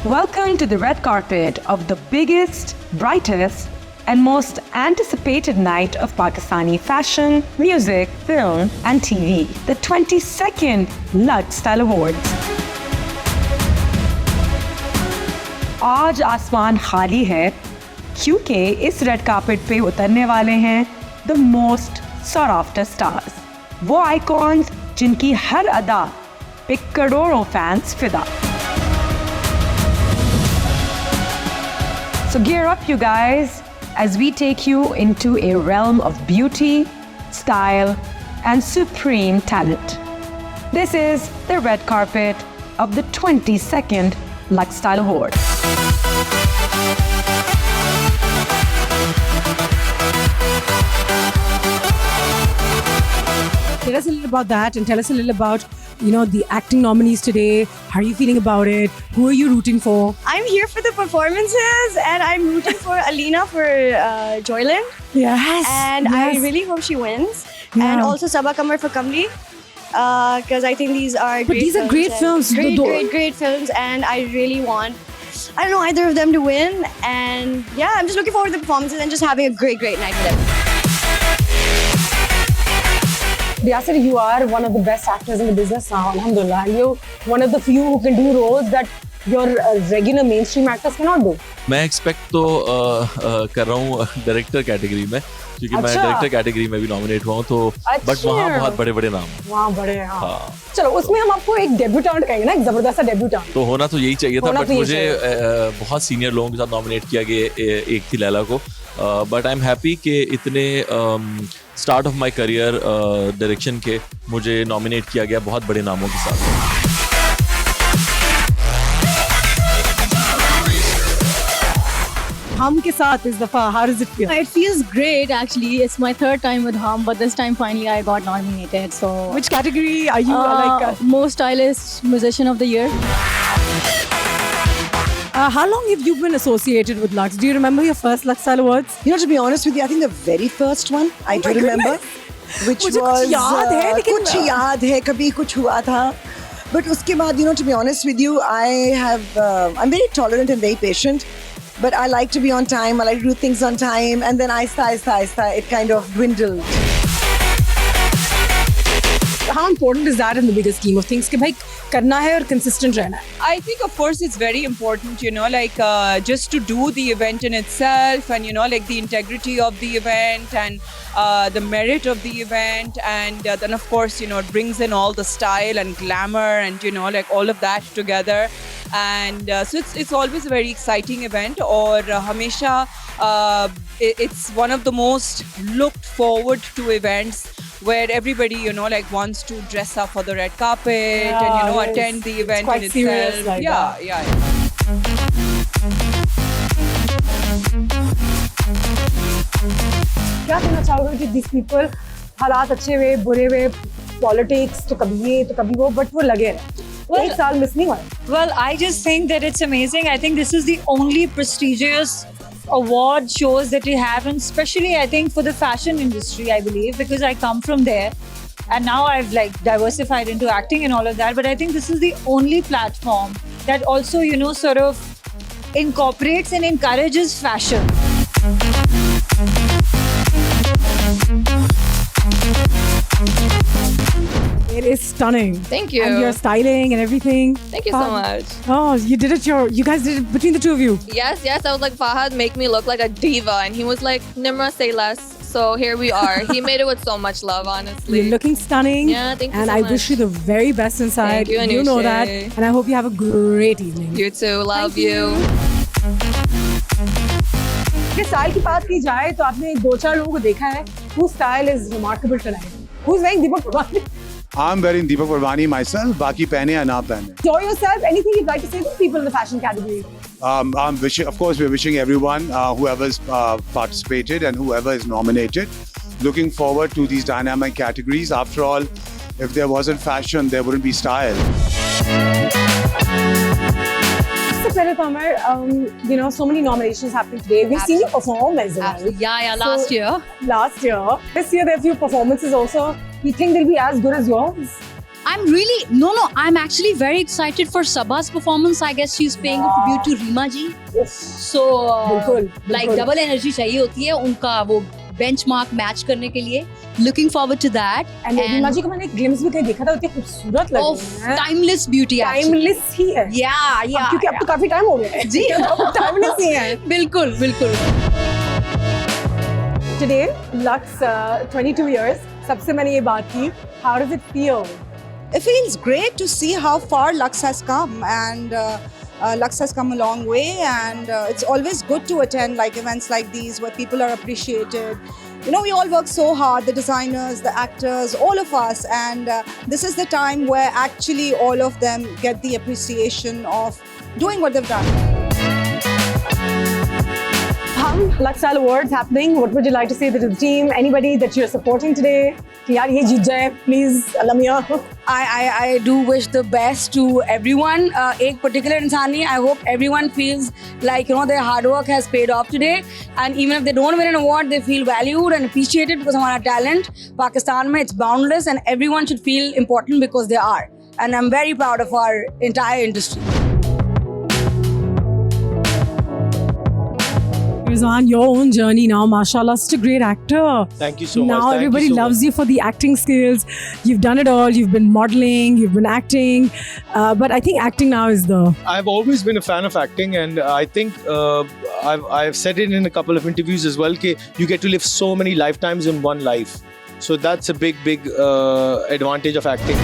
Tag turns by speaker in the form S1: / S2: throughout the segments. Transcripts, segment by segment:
S1: Welcome to the red carpet of the biggest, brightest, and most anticipated night of Pakistani fashion, music, film, and TV, the 22nd Lux Style Awards. आज आसमान खाली है क्योंकि इस red carpet पे उतरने वाले हैं the most sought after stars, वो आइकॉन्स जिनकी हर अदा पे करोड़ों फैंस फिदा. So gear up, you guys, as we take you into a realm of beauty, style, and supreme talent. This is the red carpet of the 22nd Lux Style Awards.
S2: Tell us a little about that and tell us a little about, the acting nominees today. How are you feeling about it? Who are you rooting for?
S3: I'm here for the performances and I'm rooting for Alina for Joylin.
S2: Yes.
S3: And I really hope she wins.
S2: Yeah.
S3: And also Sabaa Qamar for Kamli. Because I think these are great
S2: But these are great films.
S3: Great films. And I really want, either of them to win. And yeah, I'm just looking forward to the performances and just having a great night with them.
S2: Yasir, you are one of the best actors in the business now, alhamdulillah. And you're one of the few who can do roles that your regular mainstream actors cannot do.
S4: मैं expect तो कर रहा हूँ director category में, क्योंकि मैं director category में भी नॉमिनेट हुआ हूँ, तो बट वहाँ बहुत बड़े बड़े नाम हैं.
S2: वहाँ बड़े हैं. हाँ. चलो उसमें हम आपको एक डेब्यूटेंट कहेंगे ना, एक जबरदस्त डेब्यूटेंट.
S4: तो होना तो यही चाहिए था, बट मुझे बहुत सीनियर लोगों के साथ नॉमिनेट किया गया. एक थी लैला को, बट आई एम हैप्पी कि इतने start of my career direction के मुझे नॉमिनेट किया गया बहुत बड़े नामों के साथ.
S2: हम के साथ इस दफा, how does it feel?
S5: It feels great actually. It's my third time with Hum, but this time finally I got nominated. So
S2: which category are you
S5: most stylish musician of the year.
S2: How long have you been associated with Lux? Do you remember your first Lux Style Awards?
S6: To be honest with you, I think the very first one I do remember, which was
S2: कुछ याद है, लेकिन
S6: कुछ याद है, कभी कुछ हुआ था. But उसके बाद, to be honest with you, I'm very tolerant and very patient. But I like to be on time. I like to do things on time, and then aista, it kind of dwindled.
S2: How important is that in the bigger scheme of things? कि भाई करना है और consistent रहना है.
S7: I think of course it's very important, just to do the event in itself, and the integrity of the event and the merit of the event, and then of course it brings in all the style and glamour and all of that together, and so it's always a very exciting event. Or hamesha it's one of the most looked forward to events where everybody wants to dress up for the red carpet and attend the event in itself.
S2: Like
S7: yeah.
S2: क्या कहना चाहोगे कि these people हालात अच्छे हुए बुरे हुए politics तो कभी ये तो कभी वो, but वो लगे रहे. एक साल मिस नहीं हुआ.
S8: Well, I just think that it's amazing. I think this is the only prestigious award shows that we have, and especially I think for the fashion industry, I believe, because I come from there and now I've diversified into acting and all of that, but I think this is the only platform that also sort of incorporates and encourages fashion.
S2: It is stunning.
S5: Thank you.
S2: And your styling and everything.
S5: Thank you so much.
S2: Oh, you did it. You guys did it between the two of you.
S5: Yes. I was like, Fahad, make me look like a diva, and he was like, Nimra, say less. So here we are. He made it with so much love, honestly.
S2: You're looking stunning.
S5: Yeah, thank you
S2: and
S5: so
S2: I
S5: much.
S2: wish you the very best inside.
S5: Thank you,
S2: You know that.
S5: Anusha.
S2: And I hope you have a great evening.
S5: You too. Love you.
S2: If style की बात की जाए तो आपने दो चार लोगों को देखा है whose style is remarkable tonight. Who's wearing Deepak Purvani?
S9: I'm wearing Deepak Purvani myself. बाकी पहने या ना पहने.
S2: Enjoy yourself. Anything you'd like to say to people in the fashion category?
S9: I'm wishing, of course, we're wishing everyone, whoever's participated and whoever is nominated, looking forward to these dynamic categories. After all, if there wasn't fashion, there wouldn't be style.
S2: Qamar, so many nominations happening today. We've seen you perform as well.
S5: Yeah, last year.
S2: Last year. This year there are a few performances also. You think they'll be as good as yours?
S10: I'm actually very excited for Sabha's performance. I guess she's paying a tribute to Reema ji. So, like double energy चाहिए होती है उनका वो benchmark match करने के लिए. Looking forward to that.
S2: And Reema जी को मैंने एक glimpse भी कहीं देखा था, इतनी खूबसूरत लग रही है.
S10: Timeless beauty.
S2: Timeless ही है.
S10: Yeah.
S2: क्योंकि अब तो काफी टाइम हो गया है. जी. Timeless ही है.
S10: बिल्कुल.
S2: Today, Lux 22 years. सबसे मैंने ये बात की. How does it feel?
S11: It feels great to see how far Lux has come, and Lux has come a long way, and it's always good to attend like events like these where people are appreciated. You know, we all work so hard, the designers, the actors, all of us, and this is the time where actually all of them get the appreciation of doing what they've done.
S2: Luxstyle Awards happening. What would you like to say to the team? Anybody that you're supporting today? यार ये जीत जाए, please, Lamia.
S12: I do wish the best to everyone. एक particular इंसान नहीं. I hope everyone feels like their hard work has paid off today. And even if they don't win an award, they feel valued and appreciated because हमारा talent Pakistan में it's boundless, and everyone should feel important because they are. And I'm very proud of our entire industry.
S2: Rizwan, your own journey now, mashallah, such a great actor.
S13: Thank you so much.
S2: Now everybody loves you for the acting skills. You've done it all. You've been modeling, you've been acting. But I think acting now is the...
S13: I've always been a fan of acting, and I think I've said it in a couple of interviews as well, that you get to live so many lifetimes in one life. So that's a big advantage of acting.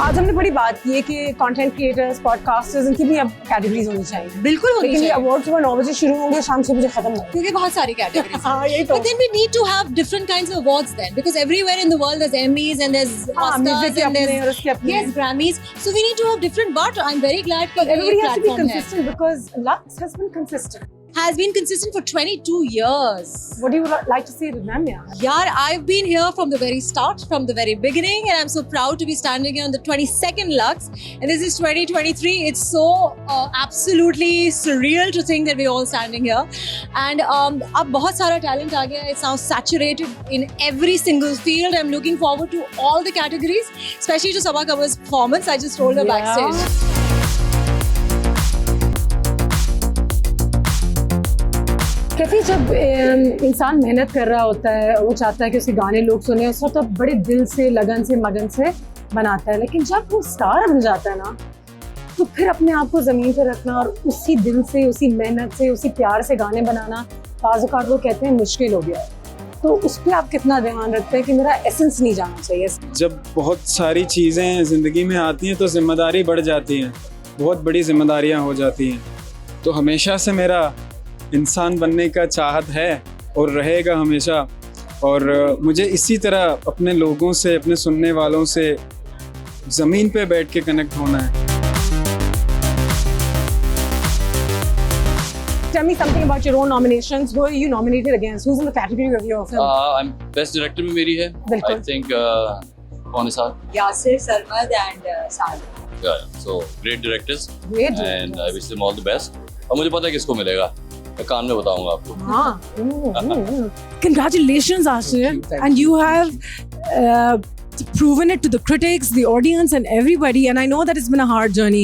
S2: आज हमने बड़ी बात की है कि content creators, podcasters, इनकी भी अब कैटेगरीज होनी चाहिए.
S10: बिल्कुल होनी चाहिए.
S2: अवार्ड सुबह 9 बजे शुरू होंगे, शाम 6 बजे खत्म होंगे.
S10: क्योंकि बहुत सारी कैटेगरीज हैं.
S2: हाँ, यही तो.
S10: But then we need to have different kinds of awards then, because everywhere in the world there's Emmys and there's Oscars and there's Grammys. So we need to have different. But I'm very glad that
S2: everybody has to be consistent because Lux has been consistent.
S10: Has been consistent for 22 years.
S2: What do you like to say to them,
S10: Yeah, I've been here from the very start, from the very beginning, and I'm so proud to be standing here on the 22nd Lux. And this is 2023. It's so absolutely surreal to think that we're all standing here. And अब बहुत सारा talent आ गया. It's now saturated in every single field. I'm looking forward to all the categories, especially to Sabha Kamar's performance. I just told her backstage.
S2: Kaifi, जब इंसान मेहनत कर रहा होता है, वो चाहता है कि उसके गाने लोग सुने, उस वक्त बड़े दिल से, लगन से, मगन से बनाता है. लेकिन जब वो स्टार बन जाता है ना, तो फिर अपने आप को ज़मीन पर रखना और उसी दिल से, उसी मेहनत से, उसी प्यार से गाने बनाना बाज़ औक़ात वो कहते हैं मुश्किल हो गया है. तो उस पर आप कितना ध्यान रखते हैं कि मेरा एसेंस नहीं जाना चाहिए?
S14: जब बहुत सारी चीज़ें ज़िंदगी में आती हैं तो जिम्मेदारी बढ़ जाती हैं, बहुत बड़ी जिम्मेदारियाँ हो जाती हैं. तो हमेशा से मेरा इंसान बनने का चाहत है और रहेगा हमेशा. और मुझे इसी तरह अपने लोगों से, अपने सुनने वालों से ज़मीन पे बैठ के कनेक्ट होना है.
S2: Tell me something about your own nominations. Who are you nominated against? Who's in the category of your film?
S15: I'm Best Director में मेरी है. I think कौन है साथ?
S10: Yasir, Sarmad and Saad.
S15: Yeah, so great directors.
S2: Great.
S15: And I wish them all the best. और मुझे पता है किसको मिलेगा. मैं कान में बताऊंगा आपको.
S2: हाँ. Congratulations, Ashir. And you have proven it to the critics, the audience, and everybody. And I know that it's been a hard journey.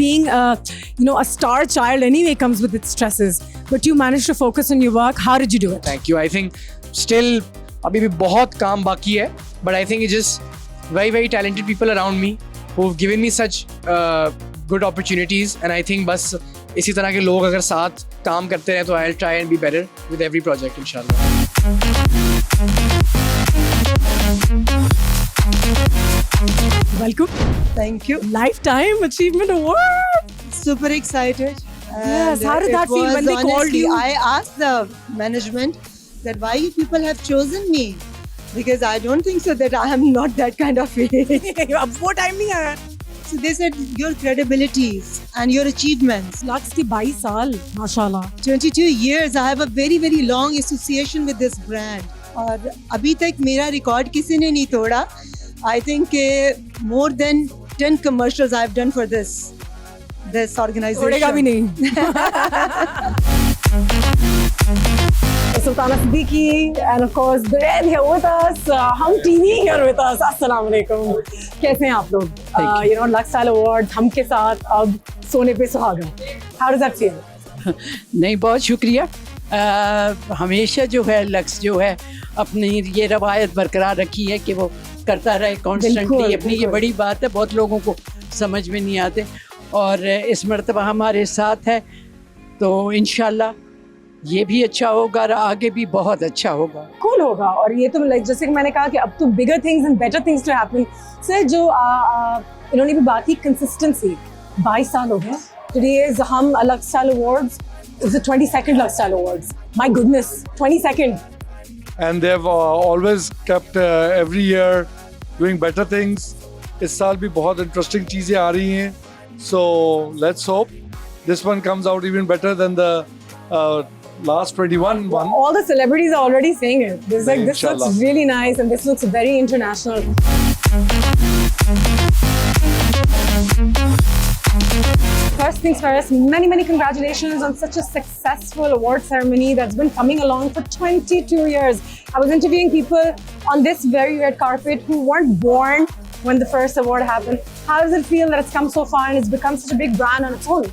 S2: Being a star child anyway comes with its stresses. But you managed to focus on your work. How did you do it?
S16: Thank you. I think still अभी भी बहुत काम बाकी है. But I think it's just very, very talented people around me who've given me such good opportunities. And I think बस इसी तरह के लोग अगर साथ काम करते रहे तो I'll try and be better with every project, inshallah.
S2: Welcome.
S6: Thank you.
S2: Lifetime Achievement Award.
S6: Super excited.
S2: Yes. How did that feel when they called you?
S6: I asked the management that why you people have chosen me, because I don't think so that I am not that kind of
S2: अब वो time नहीं आया.
S6: So they said your credibilities and your achievements.
S2: Lux की 22 साल, माशाल्लाह.
S6: 22 years. I have a very, very long association with this brand. और अभी तक मेरा रिकॉर्ड किसी ने नहीं तोड़ा. I think more than 10 commercials I've done for this organization.
S2: तोड़ेगा भी नहीं. Sultana Siddiqui, and of course Bared here with us. Hum TV here with us. Assalamu alaikum. कैसे हैं आप लोग? You know, Lux Style Awards हम के साथ अब सोने पे सुहागा. How does that feel?
S17: नहीं, बहुत शुक्रिया. हमेशा जो है लक्स जो है अपनी ये रवायत बरकरार रखी है कि वो करता रहे कॉन्स्टेंटली. अपनी ये बड़ी बात है, बहुत लोगों को समझ में नहीं आते, और इस मरतबा हमारे साथ है तो इंशाल्लाह ये भी अच्छा होगा और आगे भी बहुत अच्छा होगा.
S2: कूल होगा. और ये तो लाइक जैसे कि मैंने कहा कि अब तो bigger things and better things to happen. Sir जो इन्होंने भी बात की कंसिस्टेंसी, 22 साल हो गए. टुडे इज हम Lux Style Awards. It's the 22nd Lux Style Awards. My goodness, 22nd.
S18: And they've always kept every year doing better things. इस साल भी बहुत interesting चीजें आ रही हैं. So let's hope this one comes out even better than the last 21 one.
S2: All the celebrities are already saying it. This like this
S18: Inshallah.
S2: looks really nice and this looks very international. First things first, many congratulations on such a successful award ceremony that's been coming along for 22 years. I was interviewing people on this very red carpet who weren't born when the first award happened. How does it feel that it's come so far and it's become such a big brand on its own?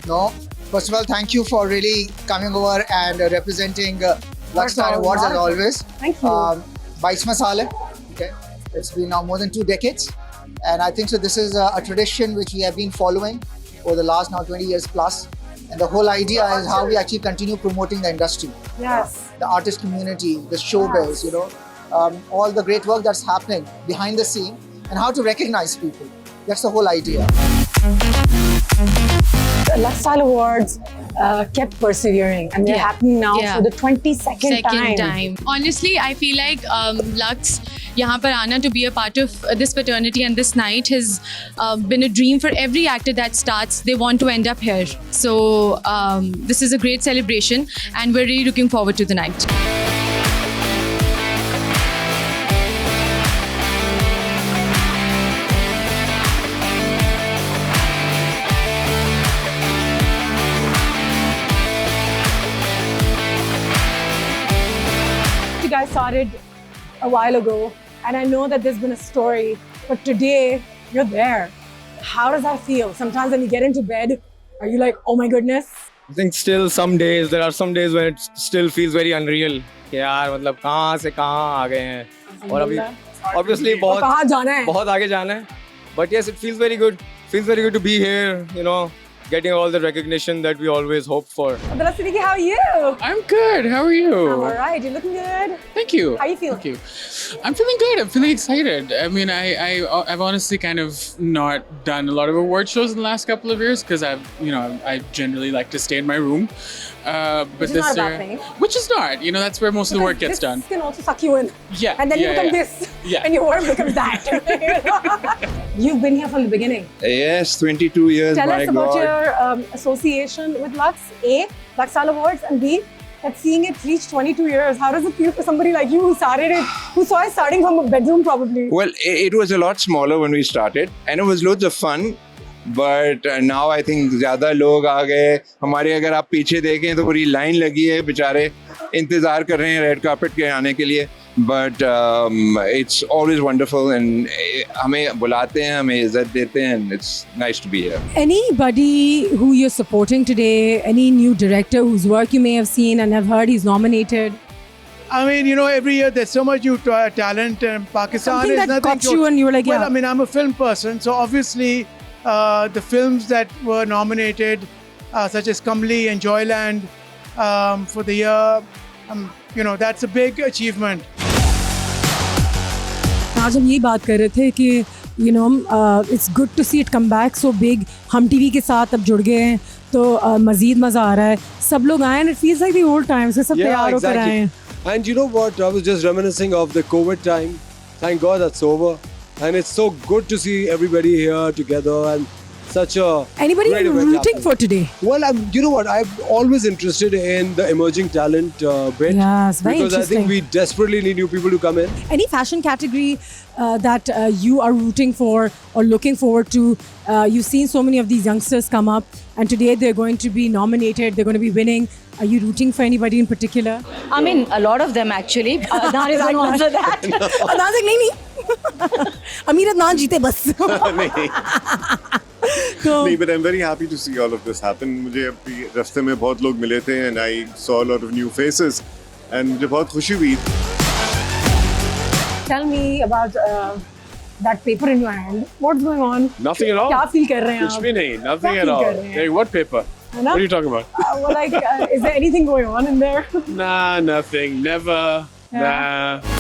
S19: No, first of all, thank you for really coming over and representing Lux Style Awards as always.
S2: Thank you.
S19: 22 saal hai. Okay, it's been now more than 2 decades, and I think so. This is a tradition which we have been following over the last now 20 years plus, and the whole idea is how we actually continue promoting the industry.
S2: Yes.
S19: The artist community, the showbiz, you know, all the great work that's happening behind the scene, and how to recognize people. That's the whole idea.
S2: The Lux Style Awards kept persevering, and they're happening now for the 22nd time.
S20: Honestly, I feel like Lux, यहाँ पर आना, to be a part of this fraternity and this night has been a dream for every actor that starts. They want to end up here. So this is a great celebration, and we're really looking forward to the night.
S2: You guys started a while ago, and I know that there's been a story, but today you're there. How does that feel? Sometimes when you get into bed, are you like, oh my goodness?
S13: I think still some days, there are some days when it still feels very unreal. कि यार मतलब कहाँ से कहाँ आ गए हैं, और अभी obviously
S2: कहाँ जाना है?
S13: बहुत आगे जाना है. But yes, it feels very good. Feels very good to be here, you know, getting all the recognition that we always hope for.
S2: Abdullah Siddiqui, how are you?
S21: I'm good. How are you?
S2: I'm all right. You're looking good.
S21: Thank you.
S2: How you feel?
S21: Thank you. I'm feeling good. I'm feeling excited. I mean, I've honestly kind of not done a lot of award shows in the last couple of years because I generally like to stay in my room. But
S2: Which is
S21: this
S2: not a
S21: year,
S2: bad thing.
S21: which is not. You know, that's where most of the work gets done.
S2: This can also suck you in.
S21: Yeah.
S2: And then you
S21: yeah,
S2: become
S21: yeah.
S2: this.
S21: Yeah.
S2: And your work becomes that. You've been here from the beginning.
S22: Yes, 22 years.
S2: Tell
S22: my
S2: us about
S22: God.
S2: your association with Lux. A, Lux Style Awards, and B, that seeing it reach 22 years. How does it feel for somebody like you who started it, who saw it starting from a bedroom probably?
S22: Well, it was a lot smaller when we started, and it was loads of fun. But now I think ज़्यादा लोग आ गए. हमारे अगर आप पीछे देखें तो पूरी लाइन लगी है, बेचारे इंतज़ार कर रहे हैं रेड कार्पेट के आने के लिए. But it's always wonderful, and हमें बुलाते हैं, हमें इज्जत देते हैं, and it's nice to be here.
S2: Anybody who you're supporting today, any new director whose work you may have seen and have heard he's nominated?
S23: I mean, you know, every year there's so much new talent, and Pakistan
S2: Something
S23: is
S2: that
S23: nothing.
S2: caught you and you were like,
S23: well,
S2: yeah.
S23: I mean, I'm a film person, so obviously the films that were nominated, such as Kamli and Joyland, for the year, you know, that's a big achievement.
S2: आज हम यही बात कर रहे थे कि you know it's good to see it come back so big. हम TV के साथ अब जुड़ गए हैं तो मज़ीद मज़ा आ रहा है. सब लोग आए and it feels like the old times. सब तैयार होकर आए हैं.
S24: And you know what? I was just reminiscing of the COVID time. Thank God that's over. And it's so good to see everybody here together. And such a
S2: Anybody
S24: great
S2: you're
S24: event
S2: rooting
S24: happen.
S2: for today?
S24: Well, you know what? I'm always interested in the emerging talent bit.
S2: Yes, very
S24: because I
S2: interesting.
S24: think we desperately need new people to come in.
S2: Any fashion category that you are rooting for or looking forward to? You've seen so many of these youngsters come up, and today they're going to be nominated. They're going to be winning. Are you rooting for anybody in particular?
S12: I mean, a lot of them actually. Adnan is going to answer that.
S2: Adnan से नहीं अमीर अदनान जीते बस
S1: नहीं, but I'm very happy to see all of this happen. मुझे अभी रास्ते में बहुत लोग मिले थे and I saw a lot of new faces and मुझे बहुत खुशी हुई.
S2: Tell me about that paper in your hand. What's going on?
S3: Nothing at all.
S2: क्या feel कर रहे हैं
S3: कुछ
S2: आप?
S3: भी नहीं. Nothing
S2: क्या
S3: at
S2: feel
S3: all.
S2: कर रहे हैं?
S3: Hey, what paper?
S2: है ना?
S3: What are you talking about?
S2: Well, like, is there anything going on in there?
S3: Nah, nothing. Never.
S2: Yeah.
S3: Nah.